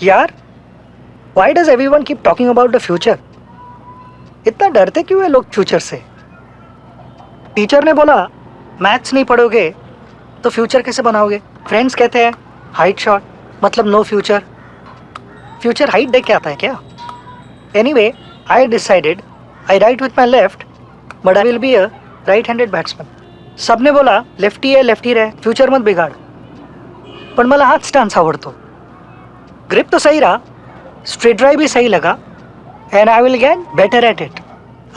यार, why does everyone keep talking about the future? इतना डरते क्यों है लोग फ्यूचर से? टीचर ने बोला मैथ्स नहीं पढ़ोगे तो फ्यूचर कैसे बनाओगे? फ्रेंड्स कहते हैं हाइट शॉट मतलब नो फ्यूचर. फ्यूचर हाइट देख के आता है क्या? Anyway, I decided I right with my left but I will be a right handed batsman. सबने बोला लेफ्टी रहे, फ्यूचर मत बिगाड़. पण मला हाच स्टान्स आवडतो. ग्रिप तो सही रहा, स्ट्रेट ड्राइव भी सही लगा, and I will get better at it.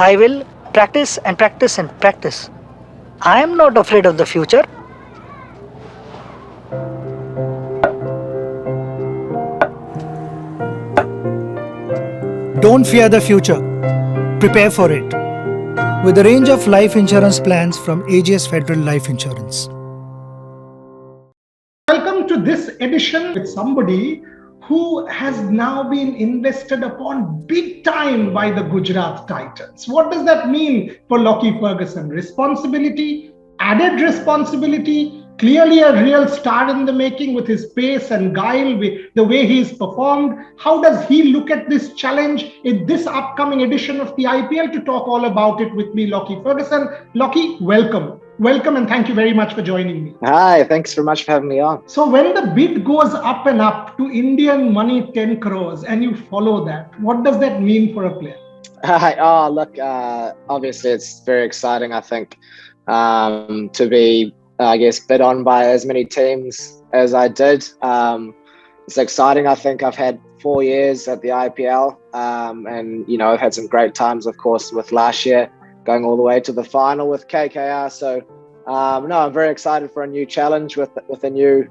I will practice and practice and practice. I am not afraid of the future. Don't fear the future. Prepare for it. With a range of life insurance plans from AGS Federal Life Insurance. Welcome to this edition with somebody who has now been invested upon big time by the Gujarat Titans. What does that mean for Lockie Ferguson? Responsibility, added responsibility, clearly a real star in the making with his pace and guile, the way he's performed. How does he look at this challenge in this upcoming edition of the IPL? To talk all about it with me, Lockie Ferguson. Lockie, welcome. Welcome and thank you very much for joining me. Hi, thanks very much for having me on. So when the bid goes up and up to Indian money 10 crores and you follow that, what does that mean for a player? Look, obviously it's very exciting, I think, to be, bid on by as many teams as I did. It's exciting. I think I've had 4 years at the IPL and, I've had some great times, of course, with last year going all the way to the final with KKR. So, I'm very excited for a new challenge with a new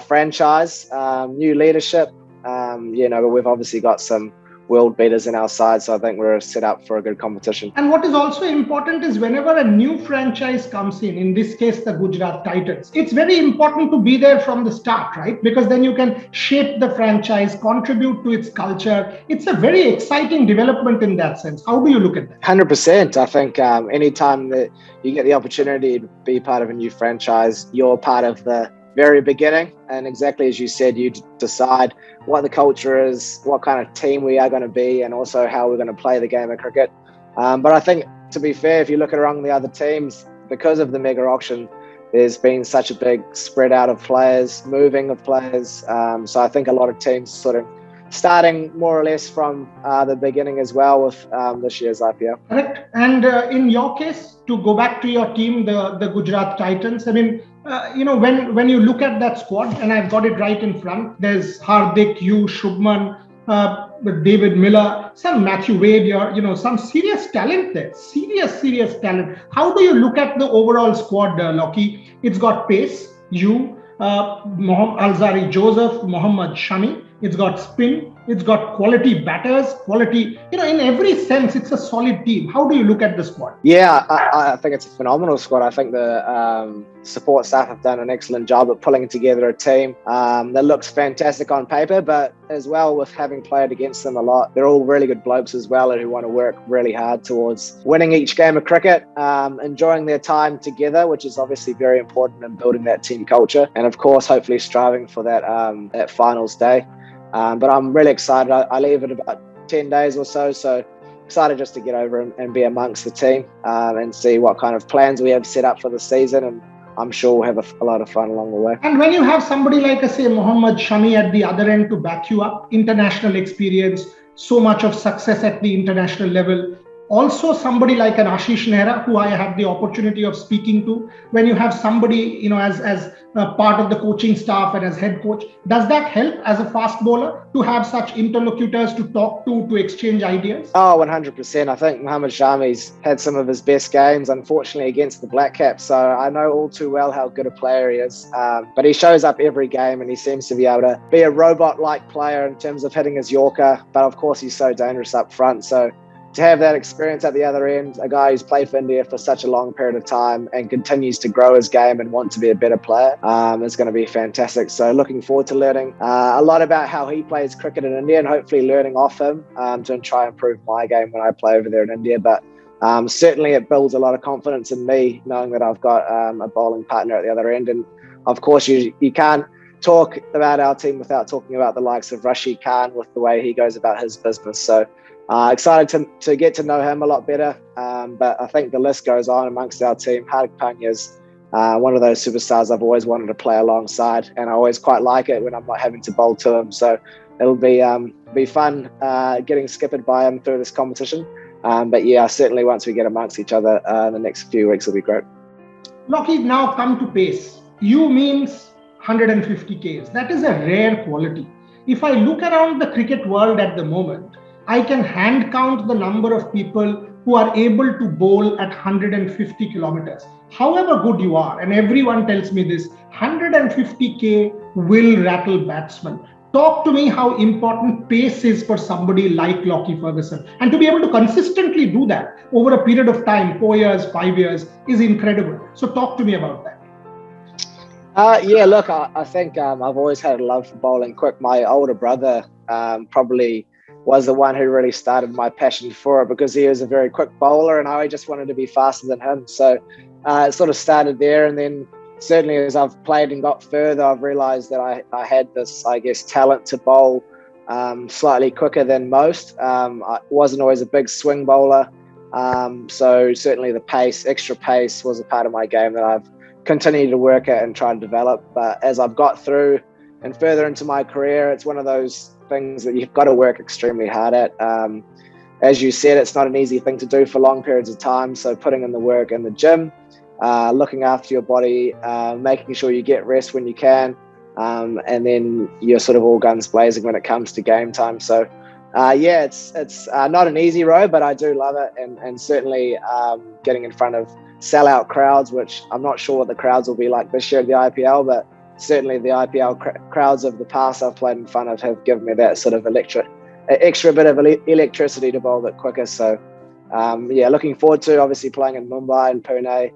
franchise, new leadership. But we've obviously got some world beaters in our side, so I think we're set up for a good competition. And what is also important is whenever a new franchise comes in this case the Gujarat Titans, it's very important to be there from the start, right? Because then you can shape the franchise, contribute to its culture. It's a very exciting development in that sense. How do you look at that? 100%. I think anytime that you get the opportunity to be part of a new franchise, you're part of the very beginning, and exactly as you said, you decide what the culture is, what kind of team we are going to be, and also how we're going to play the game of cricket. But I think, to be fair, if you look around the other teams, because of the mega auction, there's been such a big spread out of players, moving of players. So I think a lot of teams sort of starting more or less from the beginning as well with this year's IPL. Correct. And in your case, to go back to your team, the Gujarat Titans, I mean, when you look at that squad, and I've got it right in front, there's Hardik, you, Shubman, David Miller, some Matthew Wade, some serious talent there. Serious talent. How do you look at the overall squad, Lockie? It's got pace, Mohammad Alzari Joseph, Mohammad Shami. It's got spin. It's got quality batters, quality, in every sense, it's a solid team. How do you look at the squad? Yeah, I think it's a phenomenal squad. I think the support staff have done an excellent job at pulling together a team that looks fantastic on paper, but as well with having played against them a lot, they're all really good blokes as well who want to work really hard towards winning each game of cricket, enjoying their time together, which is obviously very important in building that team culture, and of course, hopefully striving for that finals day. But I'm really excited. I leave in about 10 days or so excited just to get over and be amongst the team and see what kind of plans we have set up for the season, and I'm sure we'll have a lot of fun along the way. And when you have somebody like, say, Mohammad Shami at the other end to back you up, international experience, so much of success at the international level, also somebody like an Ashish Nehra, who I had the opportunity of speaking to, when you have somebody, as part of the coaching staff and as head coach, does that help as a fast bowler to have such interlocutors to talk to exchange ideas? Oh, 100%. I think Mohammad Shami's had some of his best games, unfortunately, against the Black Caps. So I know all too well how good a player he is. But he shows up every game and he seems to be able to be a robot-like player in terms of hitting his Yorker. But of course, he's so dangerous up front. So to have that experience at the other end, a guy who's played for India for such a long period of time and continues to grow his game and want to be a better player, is going to be fantastic. So looking forward to learning a lot about how he plays cricket in India and hopefully learning off him to try and improve my game when I play over there in India. But certainly it builds a lot of confidence in me knowing that I've got a bowling partner at the other end. And of course, you can't talk about our team without talking about the likes of Rashid Khan with the way he goes about his business. So excited to get to know him a lot better. But I think the list goes on amongst our team. Hardik Pandya is one of those superstars I've always wanted to play alongside, and I always quite like it when I'm not having to bowl to him. So it'll be fun getting skippered by him through this competition. But yeah, certainly once we get amongst each other in the next few weeks, will be great. Lockie, now come to pace. You means 150 Ks. That is a rare quality. If I look around the cricket world at the moment, I can hand count the number of people who are able to bowl at 150 kilometers. However good you are, and everyone tells me this, 150K will rattle batsmen. Talk to me how important pace is for somebody like Lockie Ferguson. And to be able to consistently do that over a period of time, 4 years, 5 years, is incredible. So talk to me about that. Yeah, look, I think I've always had a love for bowling quick. My older brother probably was the one who really started my passion for it, because he was a very quick bowler and I just wanted to be faster than him. So it sort of started there, and then certainly as I've played and got further, I've realised that I had this, I guess, talent to bowl slightly quicker than most. I wasn't always a big swing bowler, so certainly the pace, extra pace, was a part of my game that I've continued to work at and try to develop. But as I've got through and further into my career, it's one of those things that you've got to work extremely hard at. As you said, it's not an easy thing to do for long periods of time. So putting in the work in the gym, looking after your body, making sure you get rest when you can, and then you're sort of all guns blazing when it comes to game time. So yeah, it's not an easy road, but I do love it, and certainly getting in front of sellout crowds, which I'm not sure what the crowds will be like this year at the IPL, but certainly the IPL crowds of the past I've played in front of have given me that sort of extra bit of electricity to bowl a bit quicker. So yeah, looking forward to obviously playing in Mumbai and Pune,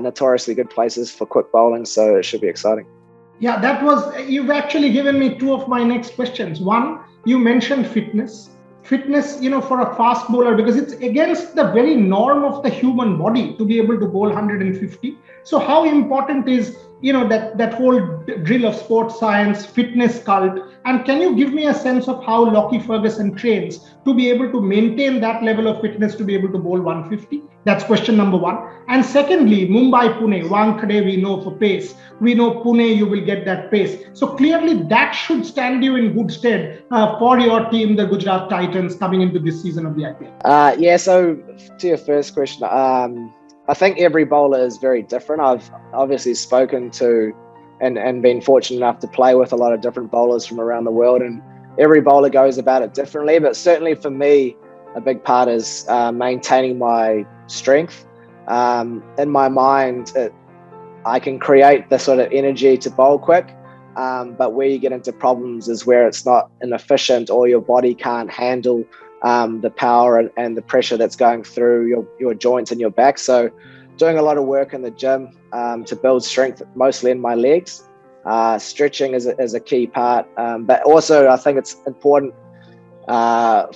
notoriously good places for quick bowling, so it should be exciting. Yeah, you've actually given me two of my next questions. One, you mentioned fitness, for a fast bowler, because it's against the very norm of the human body to be able to bowl 150. So how important is, that whole drill of sports science, fitness cult? And can you give me a sense of how Lockie Ferguson trains to be able to maintain that level of fitness to be able to bowl 150? That's question number one. And secondly, Mumbai, Pune, Wankhede we know for pace. We know Pune, you will get that pace. So clearly that should stand you in good stead for your team, the Gujarat Titans, coming into this season of the IPL. Yeah, so to your first question, I think every bowler is very different. I've obviously spoken to and been fortunate enough to play with a lot of different bowlers from around the world, and every bowler goes about it differently. But certainly for me, a big part is maintaining my strength. In my mind, I can create the sort of energy to bowl quick, but where you get into problems is where it's not inefficient or your body can't handle the power and the pressure that's going through your joints and your back. So doing a lot of work in the gym to build strength, mostly in my legs. Stretching is a key part, but also I think it's important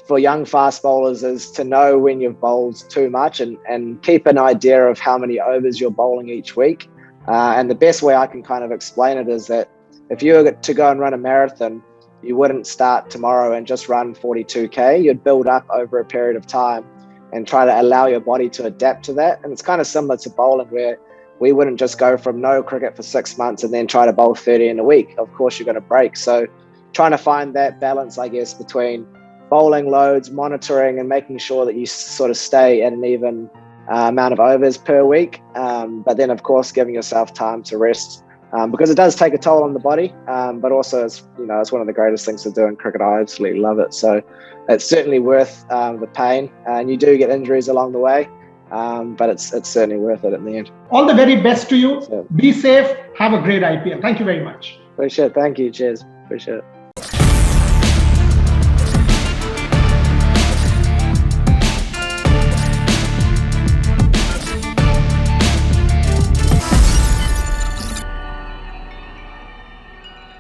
for young fast bowlers is to know when you've bowled too much and keep an idea of how many overs you're bowling each week. And the best way I can kind of explain it is that if you were to go and run a marathon, you wouldn't start tomorrow and just run 42K. You'd build up over a period of time and try to allow your body to adapt to that. And it's kind of similar to bowling, where we wouldn't just go from no cricket for 6 months and then try to bowl 30 in a week. Of course, you're going to break. So trying to find that balance, I guess, between bowling loads, monitoring, and making sure that you sort of stay at an even amount of overs per week. But then, of course, giving yourself time to rest, because it does take a toll on the body. But also, it's one of the greatest things to do in cricket. I absolutely love it. So it's certainly worth the pain, and you do get injuries along the way. But it's certainly worth it in the end. All the very best to you. So, be safe. Have a great IPL. Thank you very much. Appreciate it. Thank you. Cheers. Appreciate it.